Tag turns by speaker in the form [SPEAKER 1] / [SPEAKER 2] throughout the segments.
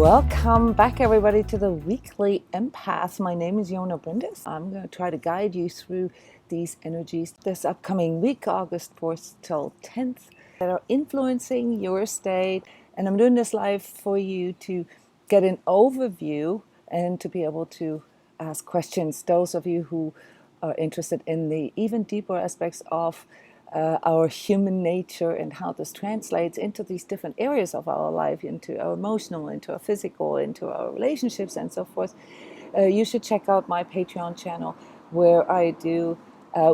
[SPEAKER 1] Welcome back, everybody, to the weekly Empath. My name is Jona Bryndis. I'm going to try to guide you through these energies this upcoming week, August 4th till 10th, that are influencing your state. And I'm doing this live for you to get an overview and to be able to ask questions. Those of you who are interested in the even deeper aspects of our human nature and how this translates into these different areas of our life, into our emotional, into our physical, into our relationships, and so forth, you should check out my Patreon channel, where I do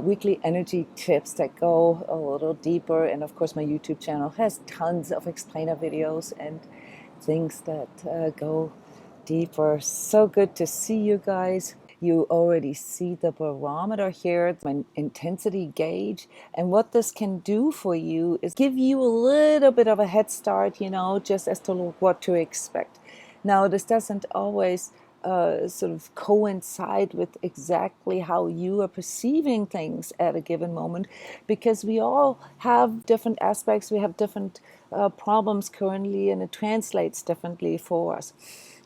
[SPEAKER 1] weekly energy tips that go a little deeper. And of course, my YouTube channel has tons of explainer videos and things that go deeper. So good to see you guys. You already see the barometer here, my intensity gauge. And what this can do for you is give you a little bit of a head start, just as to what to expect. Now, this doesn't always sort of coincide with exactly how you are perceiving things at a given moment, because we all have different aspects, we have different problems currently, and it translates differently for us.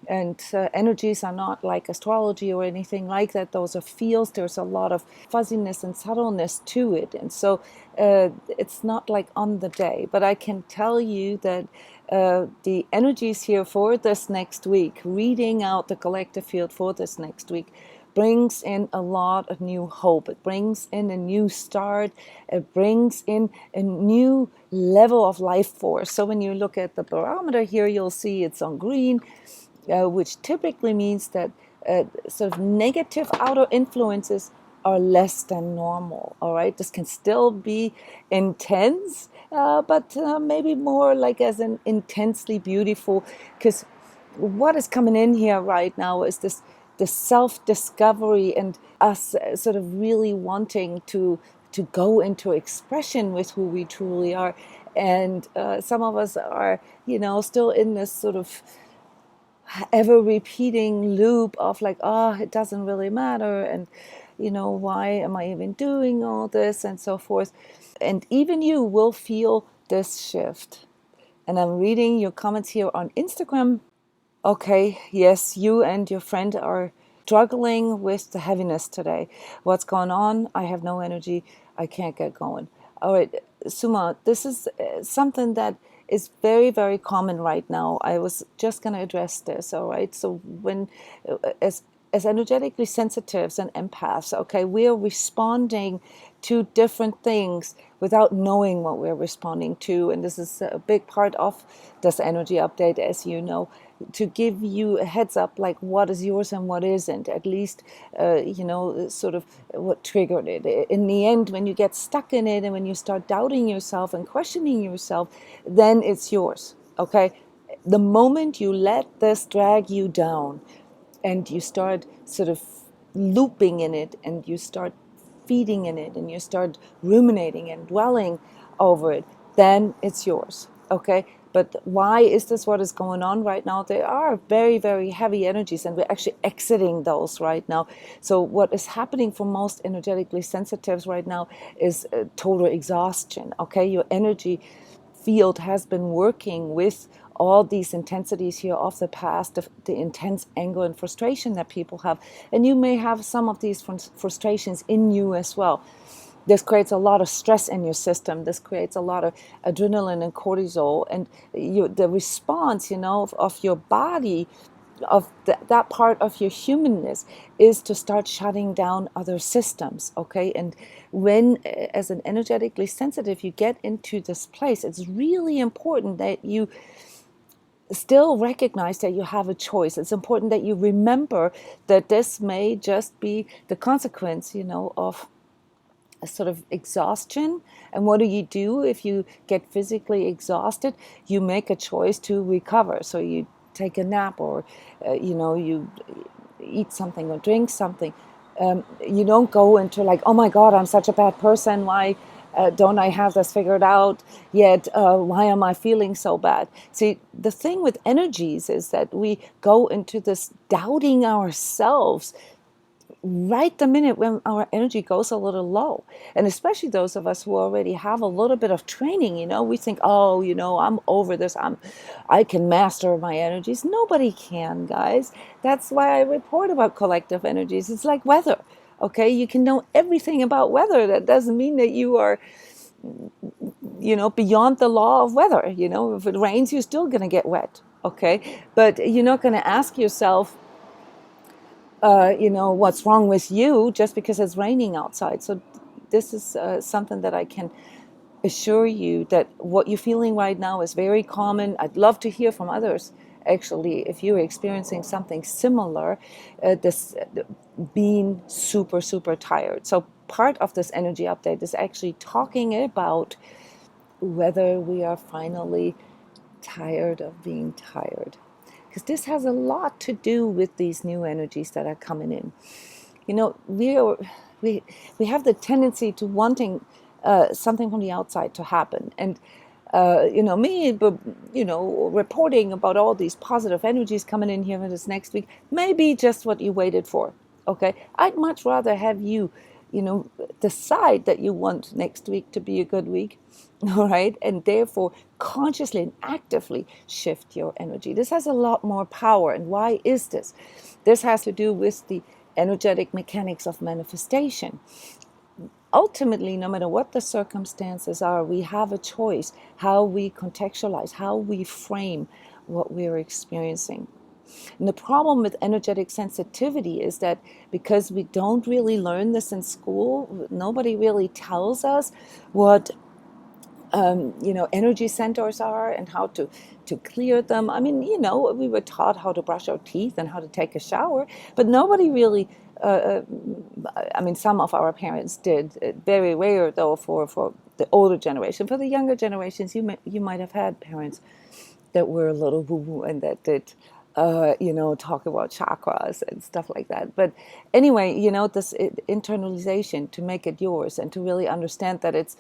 [SPEAKER 1] And energies are not like astrology or anything like that. Those are fields. There's a lot of fuzziness and subtleness to it. And so it's not like on the day. But I can tell you that the energies here for this next week, reading out the collective field for this next week, brings in a lot of new hope. It brings in a new start. It brings in a new level of life force. So when you look at the barometer here, you'll see it's on green, which typically means that sort of negative outer influences are less than normal. All right, this can still be intense, but maybe more like as an intensely beautiful, because what is coming in here right now is this self-discovery and us sort of really wanting to go into expression with who we truly are. And some of us are, still in this sort of ever repeating loop of like, it doesn't really matter, and why am I even doing all this, and so forth. And even you will feel this shift. And I'm reading your comments here on Instagram. Okay, yes, you and your friend are struggling with the heaviness today. What's going on? I have no energy. I can't get going. All right, Suma, this is something that is very, very common right now. I was just going to address this, all right? So when, as energetically sensitives and empaths, okay, we are responding to different things without knowing what we're responding to. And this is a big part of this energy update, as you know, to give you a heads up, like what is yours and what isn't, at least, sort of what triggered it. In the end, when you get stuck in it and when you start doubting yourself and questioning yourself, then it's yours, okay? The moment you let this drag you down and you start sort of looping in it and you start feeding in it and you start ruminating and dwelling over it, then it's yours, okay? But why is this what is going on right now? There are very, very heavy energies, and we're actually exiting those right now. So what is happening for most energetically sensitives right now is total exhaustion, okay? Your energy field has been working with all these intensities here of the past, the intense anger and frustration that people have. And you may have some of these frustrations in you as well. This creates a lot of stress in your system. This creates a lot of adrenaline and cortisol. And the response, of your body, of that part of your humanness, is to start shutting down other systems, okay? And when, as an energetically sensitive, you get into this place, it's really important that you still recognize that you have a choice. It's important that you remember that this may just be the consequence, of a sort of exhaustion. And what do you do if you get physically exhausted? You make a choice to recover. So you take a nap, or you eat something or drink something. You don't go into like, oh my God, I'm such a bad person. Why don't I have this figured out yet? Why am I feeling so bad? See, the thing with energies is that we go into this doubting ourselves right the minute when our energy goes a little low. And especially those of us who already have a little bit of training, we think, oh, I'm over this. I can master my energies. Nobody can, guys. That's why I report about collective energies. It's like weather. Okay, you can know everything about weather. That doesn't mean that you are, beyond the law of weather. If it rains, you're still going to get wet. Okay, but you're not going to ask yourself, what's wrong with you just because it's raining outside. So this is something that I can assure you that what you're feeling right now is very common. I'd love to hear from others. Actually, if you're experiencing something similar, this being super, super tired. So part of this energy update is actually talking about whether we are finally tired of being tired. Because this has a lot to do with these new energies that are coming in. We have the tendency to wanting something from the outside to happen. And me, reporting about all these positive energies coming in here in this next week may be just what you waited for. Okay, I'd much rather have you, decide that you want next week to be a good week, all right, and therefore consciously and actively shift your energy. This has a lot more power. And why is this? This has to do with the energetic mechanics of manifestation. Ultimately, no matter what the circumstances are, we have a choice how we contextualize, how we frame what we're experiencing. And the problem with energetic sensitivity is that because we don't really learn this in school, nobody really tells us what energy centers are and how to clear them. I mean, we were taught how to brush our teeth and how to take a shower, but nobody really, some of our parents did. Very rare, though, for the older generation. For the younger generations, you might have had parents that were a little woo-woo and that did, talk about chakras and stuff like that. But anyway, this internalization to make it yours and to really understand that it's,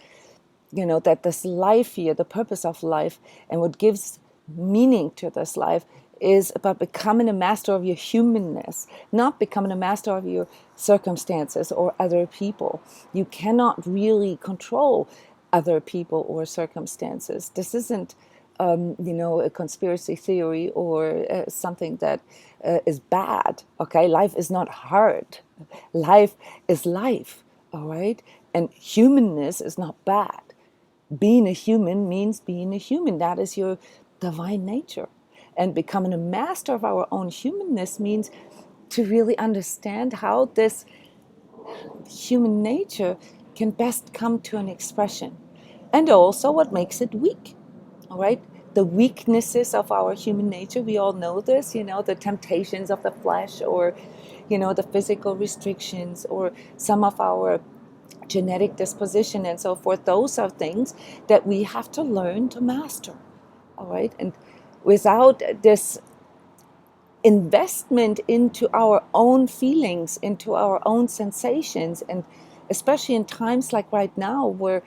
[SPEAKER 1] that this life here, the purpose of life and what gives meaning to this life is about becoming a master of your humanness, not becoming a master of your circumstances or other people. You cannot really control other people or circumstances. This isn't, a conspiracy theory or something that is bad. Okay, life is not hard. Life is life. All right, and humanness is not bad. Being a human means being a human. That is your divine nature. And becoming a master of our own humanness means to really understand how this human nature can best come to an expression. And also what makes it weak. All right? The weaknesses of our human nature, we all know this, the temptations of the flesh or, the physical restrictions or some of our genetic disposition and so forth. Those are things that we have to learn to master. All right. And without this investment into our own feelings, into our own sensations, and especially in times like right now where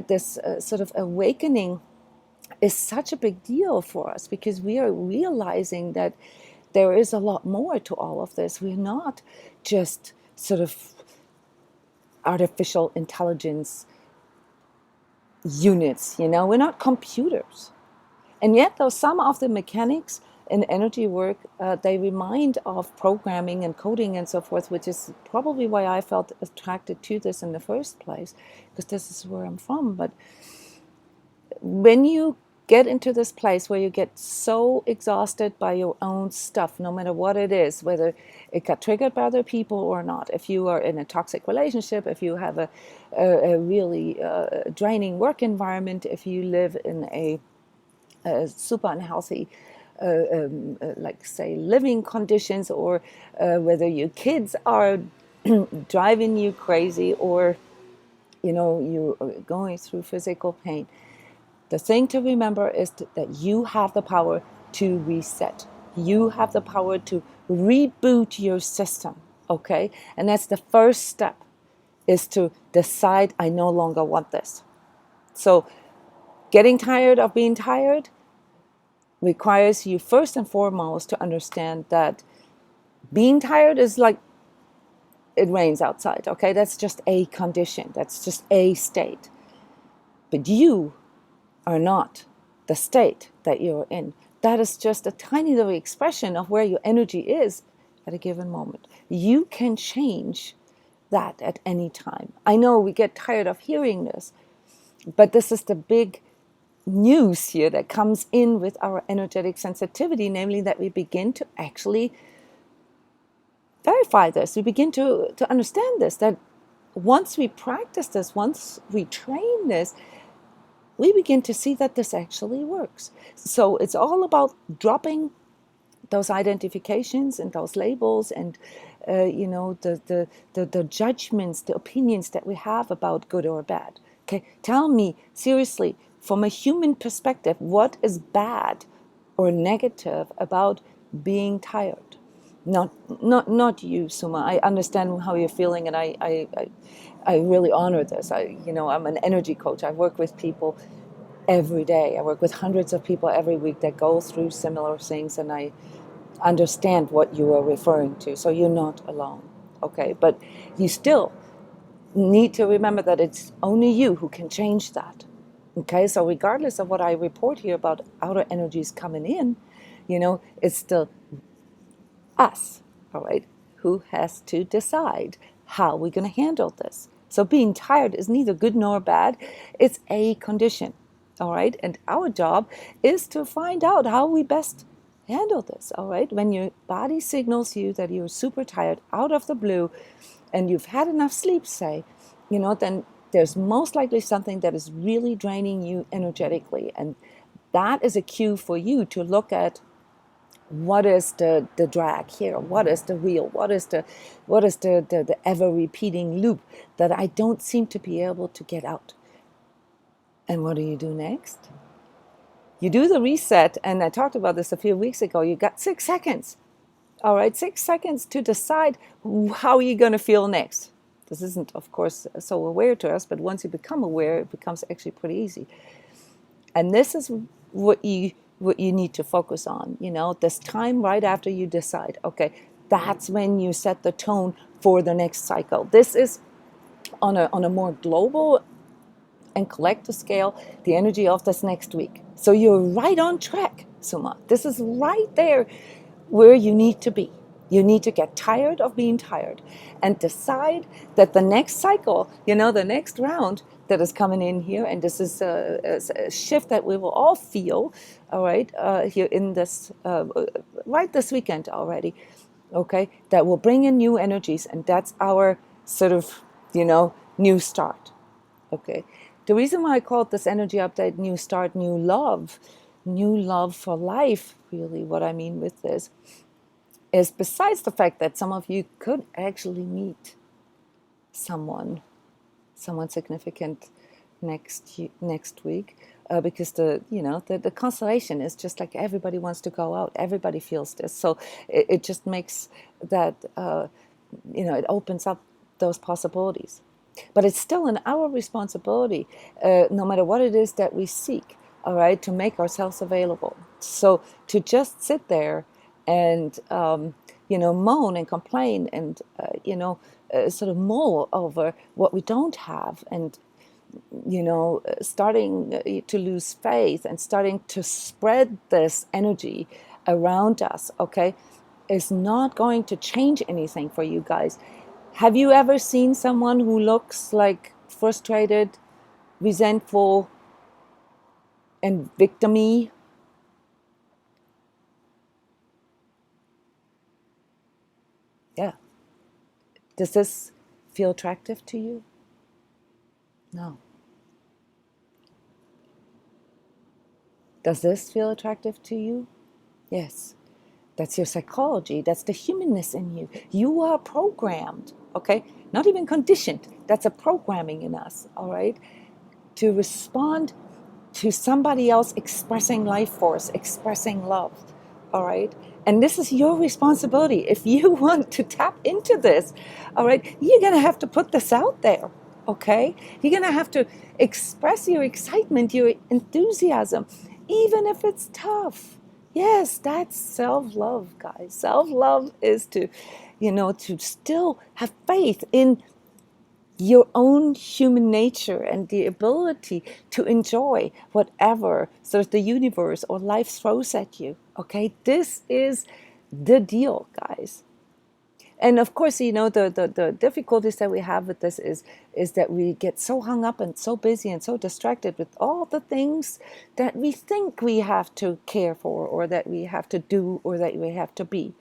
[SPEAKER 1] this sort of awakening is such a big deal for us because we are realizing that there is a lot more to all of this. We're not just sort of artificial intelligence units, we're not computers. And yet, though, some of the mechanics in energy work, they remind of programming and coding and so forth, which is probably why I felt attracted to this in the first place, because this is where I'm from. But when you get into this place where you get so exhausted by your own stuff, no matter what it is, whether it got triggered by other people or not, if you are in a toxic relationship, if you have a really draining work environment, if you live in a super unhealthy, like say, living conditions, or whether your kids are driving you crazy, or you're going through physical pain. The thing to remember is that you have the power to reset. You have the power to reboot your system, okay? And that's the first step, is to decide, I no longer want this. So getting tired of being tired requires you first and foremost to understand that being tired is like it rains outside, okay? That's just a condition. That's just a state. But you are not the state that you're in. That is just a tiny little expression of where your energy is at a given moment. You can change that at any time. I know we get tired of hearing this, but this is the big news here that comes in with our energetic sensitivity, namely that we begin to actually verify this. We begin to understand this, that once we practice this, once we train this, we begin to see that this actually works. So it's all about dropping those identifications and those labels and the judgments, the opinions that we have about good or bad. Okay, tell me seriously, from a human perspective, what is bad or negative about being tired? Not you, Suma. I understand how you're feeling, and I really honor this. I'm an energy coach. I work with people every day. I work with hundreds of people every week that go through similar things, and I understand what you are referring to. So you're not alone, okay? But you still need to remember that it's only you who can change that, okay? So regardless of what I report here about outer energies coming in, it's still us, all right, who has to decide how we're going to handle this. So being tired is neither good nor bad. It's a condition, all right? And our job is to find out how we best handle this, all right? When your body signals you that you're super tired out of the blue and you've had enough sleep, say, then there's most likely something that is really draining you energetically. And that is a cue for you to look at what is the drag here? What is the wheel? What is the ever repeating loop that I don't seem to be able to get out? And what do you do next? You do the reset, and I talked about this a few weeks ago. You got 6 seconds. All right, 6 seconds to decide how you're going to feel next. This isn't, of course, so aware to us, but once you become aware, it becomes actually pretty easy. And this is what you need to focus on, this time right after you decide, okay, that's when you set the tone for the next cycle. This is on a more global and collective scale, the energy of this next week. So you're right on track, Suma. This is right there where you need to be. You need to get tired of being tired and decide that the next cycle, the next round that is coming in here, and this is a shift that we will all feel, all right, here in this, right this weekend already, okay, that will bring in new energies, and that's our sort of, new start, okay. The reason why I called this energy update new start, new love for life, really what I mean with this, is besides the fact that some of you could actually meet someone significant next week, because the constellation is just like everybody wants to go out. Everybody feels this, so it just makes that it opens up those possibilities. But it's still in our responsibility, no matter what it is that we seek, all right, to make ourselves available. So to just sit there and moan and complain and sort of mull over what we don't have, and starting to lose faith and starting to spread this energy around us, okay, is not going to change anything for you guys. Have you ever seen someone who looks like frustrated, resentful, and victim-y? Yeah. Does this feel attractive to you? No. Does this feel attractive to you? Yes. That's your psychology. That's the humanness in you. You are programmed, okay? Not even conditioned. That's a programming in us, all right? To respond to somebody else expressing life force, expressing love, all right? And this is your responsibility. If you want to tap into this, all right, you're going to have to put this out there, okay? You're going to have to express your excitement, your enthusiasm, even if it's tough. Yes, that's self-love, guys. Self-love is to, to still have faith in your own human nature and the ability to enjoy whatever sort of the universe or life throws at you. Okay, this is the deal, guys. And of course, the difficulties that we have with this is that we get so hung up and so busy and so distracted with all the things that we think we have to care for, or that we have to do, or that we have to be.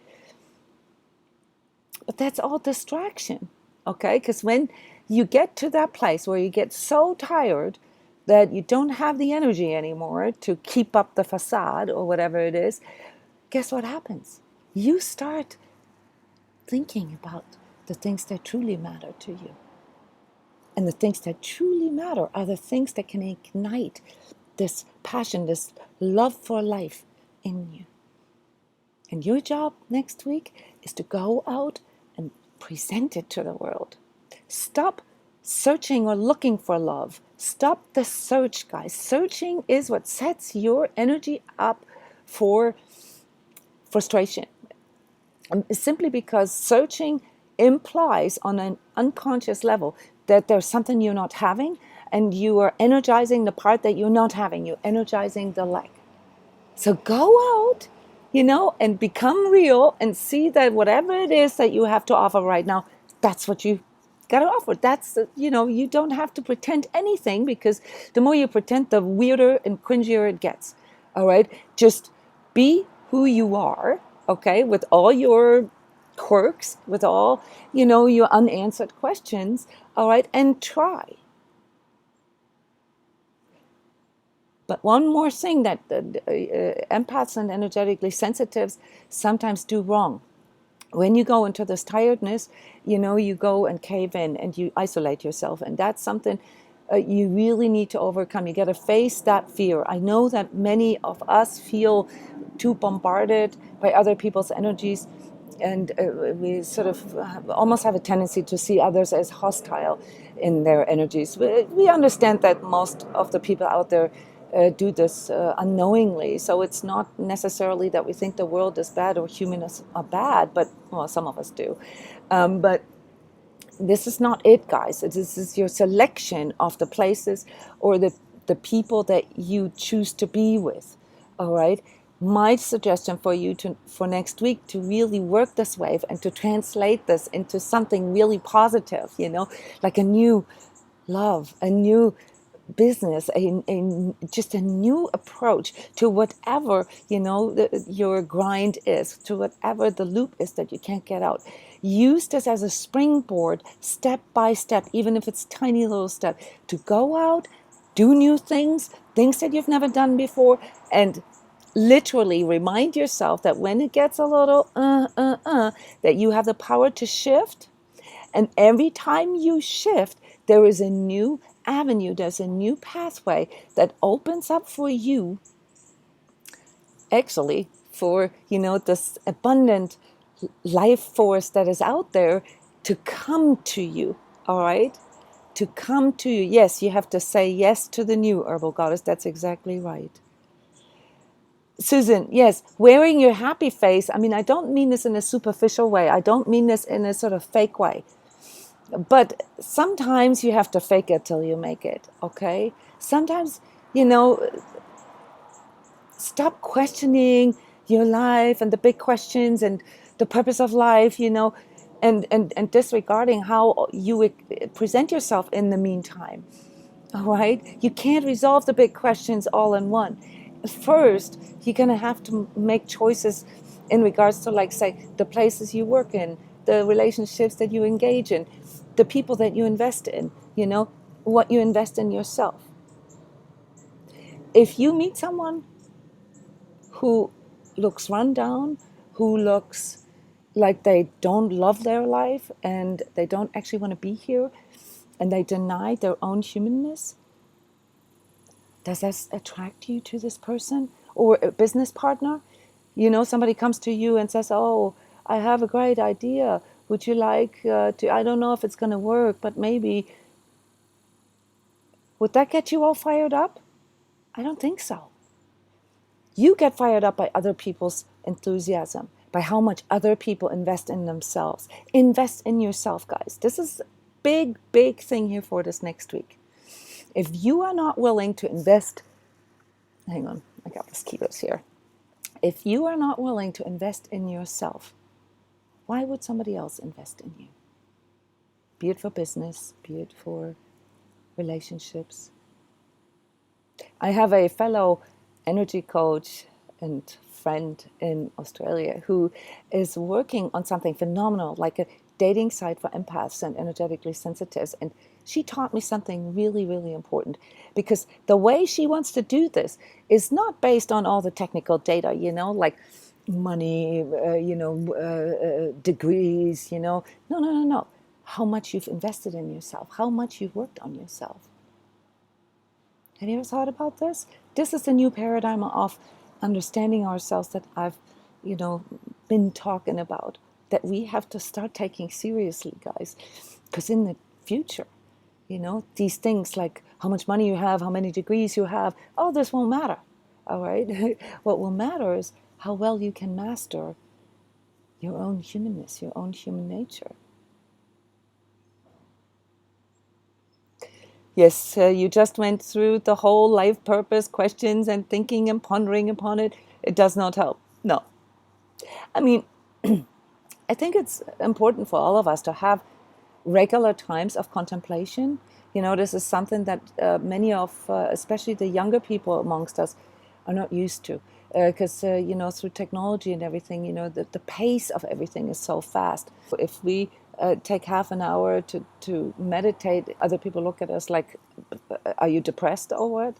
[SPEAKER 1] But that's all distraction, okay? Because when you get to that place where you get so tired that you don't have the energy anymore to keep up the facade or whatever it is, guess what happens? You start thinking about the things that truly matter to you. And the things that truly matter are the things that can ignite this passion, this love for life in you. And your job next week is to go out and present it to the world. Stop searching or looking for love. Stop the search, guys. Searching is what sets your energy up for frustration. Simply because searching implies on an unconscious level that there's something you're not having, and you are energizing the part that you're not having. You're energizing the lack. So go out, and become real and see that whatever it is that you have to offer right now, that's what you got to offer. That's, you don't have to pretend anything, because the more you pretend, the weirder and cringier it gets. All right. Just be who you are. Okay. With all your quirks, with all, your unanswered questions. All right. And try. But one more thing that empaths and energetically sensitives sometimes do wrong. When you go into this tiredness, you go and cave in and you isolate yourself. And that's something you really need to overcome. You got to face that fear. I know that many of us feel too bombarded by other people's energies. And we sort of almost have a tendency to see others as hostile in their energies. We understand that most of the people out there do this unknowingly. So it's not necessarily that we think the world is bad or humans are bad, but, well, some of us do. But this is not it, guys. This is your selection of the places or the people that you choose to be with, all right? My suggestion for you for next week to really work this wave and to translate this into something really positive, like a new love, a new business, just a new approach to whatever your grind is, to whatever the loop is that you can't get out. Use this as a springboard, step by step, even if it's tiny little step, to go out, do new things that you've never done before, and literally remind yourself that when it gets a little that you have the power to shift. And every time you shift, there is a new avenue, there's a new pathway that opens up for you, actually, for, this abundant life force that is out there to come to you, all right? To come to you. Yes, you have to say yes to the new, Herbal Goddess. That's exactly right. Susan, yes, wearing your happy face. I mean, I don't mean this in a superficial way. I don't mean this in a sort of fake way. But sometimes you have to fake it till you make it, okay? Sometimes, stop questioning your life and the big questions and the purpose of life, and disregarding how you present yourself in the meantime, all right? You can't resolve the big questions all in one. First, you're going to have to make choices in regards to, like, say, the places you work in, the relationships that you engage in, the people that you invest in, what you invest in yourself. If you meet someone who looks run down, who looks like they don't love their life and they don't actually want to be here, and they deny their own humanness, does that attract you to this person? Or a business partner? Somebody comes to you and says, oh, I have a great idea. Would you like to, I don't know if it's going to work, but maybe. Would that get you all fired up? I don't think so. You get fired up by other people's enthusiasm, by how much other people invest in themselves. Invest in yourself, guys. This is a big, big thing here for this next week. If you are not willing to invest, hang on, I got mosquitoes here. If you are not willing to invest in yourself, why would somebody else invest in you? Be it for business, be it for relationships. I have a fellow energy coach and friend in Australia who is working on something phenomenal, like a dating site for empaths and energetically sensitives. And she taught me something really, really important, because the way she wants to do this is not based on all the technical data, like money, degrees, No, no, no, no. How much you've invested in yourself, how much you've worked on yourself. Have you ever thought about this? This is the new paradigm of understanding ourselves that I've, been talking about, that we have to start taking seriously, guys. Because in the future, these things like how much money you have, how many degrees you have, all this won't matter, all right? What will matter is how well you can master your own humanness, your own human nature. Yes, you just went through the whole life purpose questions and thinking and pondering upon it. It does not help. No. I mean, I think it's important for all of us to have regular times of contemplation. This is something that many of, especially the younger people amongst us, are not used to. Because, through technology and everything, the pace of everything is so fast. If we take half an hour to meditate, other people look at us like, are you depressed or what?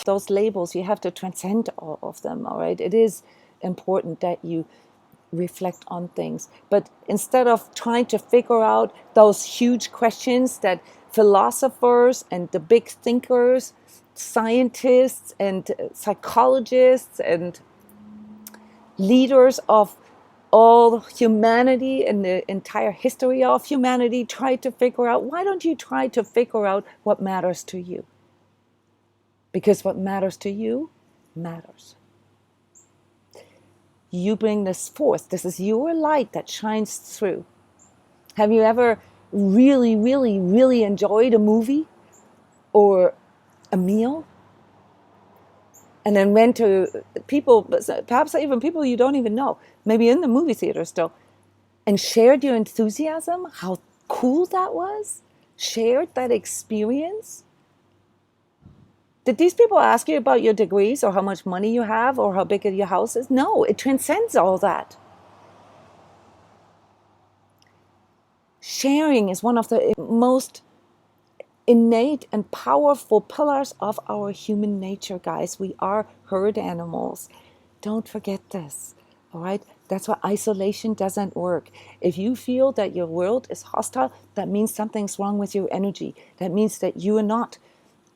[SPEAKER 1] Those labels, you have to transcend all of them, all right? It is important that you reflect on things. But instead of trying to figure out those huge questions that philosophers and the big thinkers, scientists and psychologists and leaders of all humanity and the entire history of humanity try to figure out, why don't you try to figure out what matters to you? Because what matters to you matters. You bring this forth. This is your light that shines through. Have you ever really, really, really enjoyed a movie or a meal? And then went to people, perhaps even people you don't even know, maybe in the movie theater still, and shared your enthusiasm, how cool that was? Shared that experience? Did these people ask you about your degrees or how much money you have or how big your house is? No, it transcends all that. Sharing is one of the most innate and powerful pillars of our human nature, guys. We are herd animals. Don't forget this, all right? That's why isolation doesn't work. If you feel that your world is hostile, that means something's wrong with your energy. That means that you are not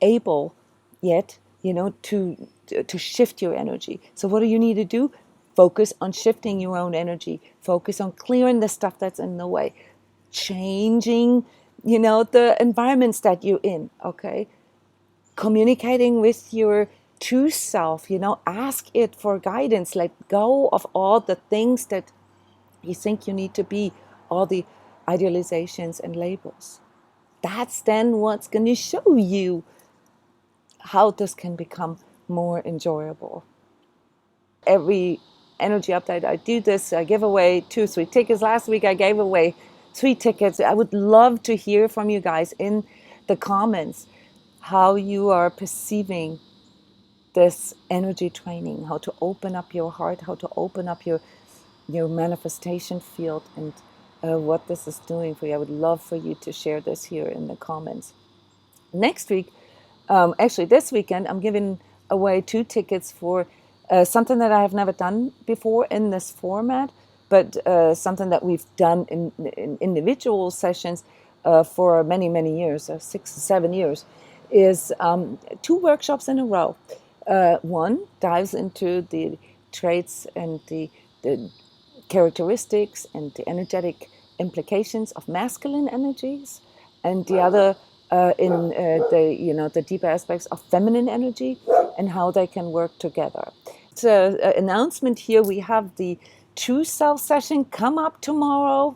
[SPEAKER 1] able yet, to shift your energy. So what do you need to do? Focus on shifting your own energy. Focus on clearing the stuff that's in the way. Changing the environments that you're in, okay? Communicating with your true self, ask it for guidance. Let go of all the things that you think you need to be, all the idealizations and labels. That's then what's going to show you how this can become more enjoyable. Every energy update I do this, I give away 2 3 tickets. Last week I gave away 3 tickets. I would love to hear from you guys in the comments how you are perceiving this energy training, how to open up your heart, how to open up your manifestation field, and what this is doing for you. I would love for you to share this here in the comments. Next week, actually this weekend, I'm giving away 2 tickets for something that I have never done before in this format, but something that we've done in individual sessions for many, many years, 6 or 7 years, is 2 workshops in a row. One dives into the traits and the characteristics and the energetic implications of masculine energies, and the other in the deeper aspects of feminine energy and how they can work together. It's an announcement here. We have the True Self session. Come up tomorrow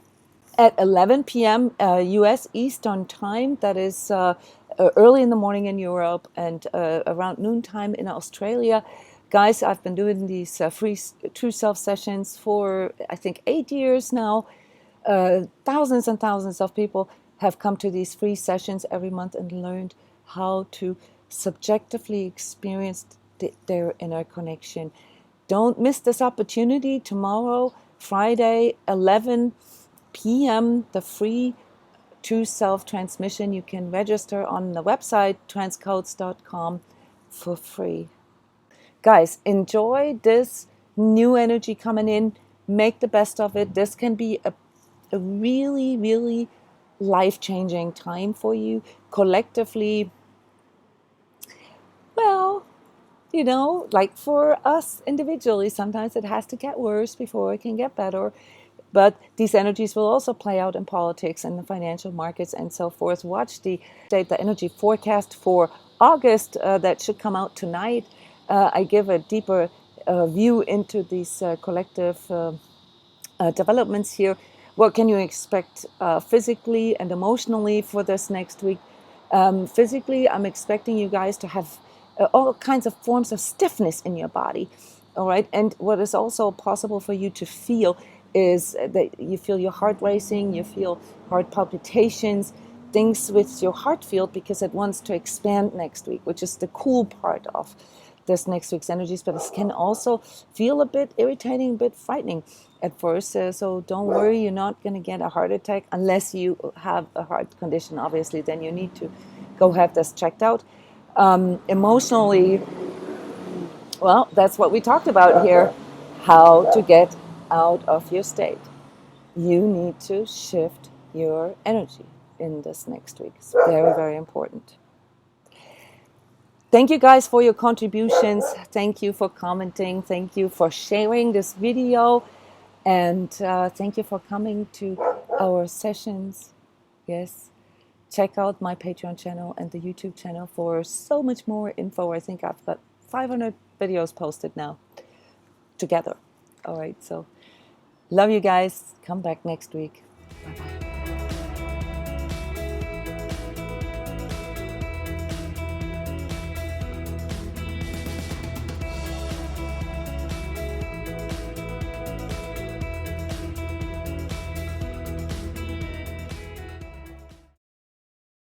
[SPEAKER 1] at 11 p.m. US Eastern Time. That is early in the morning in Europe and around noontime in Australia. Guys, I've been doing these free True Self sessions for, I think, 8 years now. Thousands and thousands of people have come to these free sessions every month and learned how to subjectively experience their inner connection. Don't miss this opportunity. Tomorrow, Friday, 11 p.m., the free True Self transmission. You can register on the website transcodes.com for free. Guys, enjoy this new energy coming in. Make the best of it. This can be a really, really life-changing time for you collectively. Well, you know, like for us individually, sometimes it has to get worse before it can get better. But these energies will also play out in politics and the financial markets and so forth. Watch the energy forecast for August that should come out tonight. I give a deeper view into these collective developments here. What can you expect physically and emotionally for this next week? Physically, I'm expecting you guys to have all kinds of forms of stiffness in your body. All right. And what is also possible for you to feel is that you feel your heart racing, you feel heart palpitations, things with your heart field, because it wants to expand next week, which is the cool part of this next week's energies. But it can also feel a bit irritating, a bit frightening at first. So don't worry, you're not going to get a heart attack unless you have a heart condition. Obviously, then you need to go have this checked out. Emotionally, well, that's what we talked about here, how to get out of your state. You need to shift your energy in this next week. It's very, very important. Thank you guys for your contributions. Thank you for commenting. Thank you for sharing this video. And thank you for coming to our sessions. Yes. Check out my Patreon channel and the YouTube channel for so much more info. I think I've got 500 videos posted now together. All right. So love you guys. Come back next week. Bye-bye.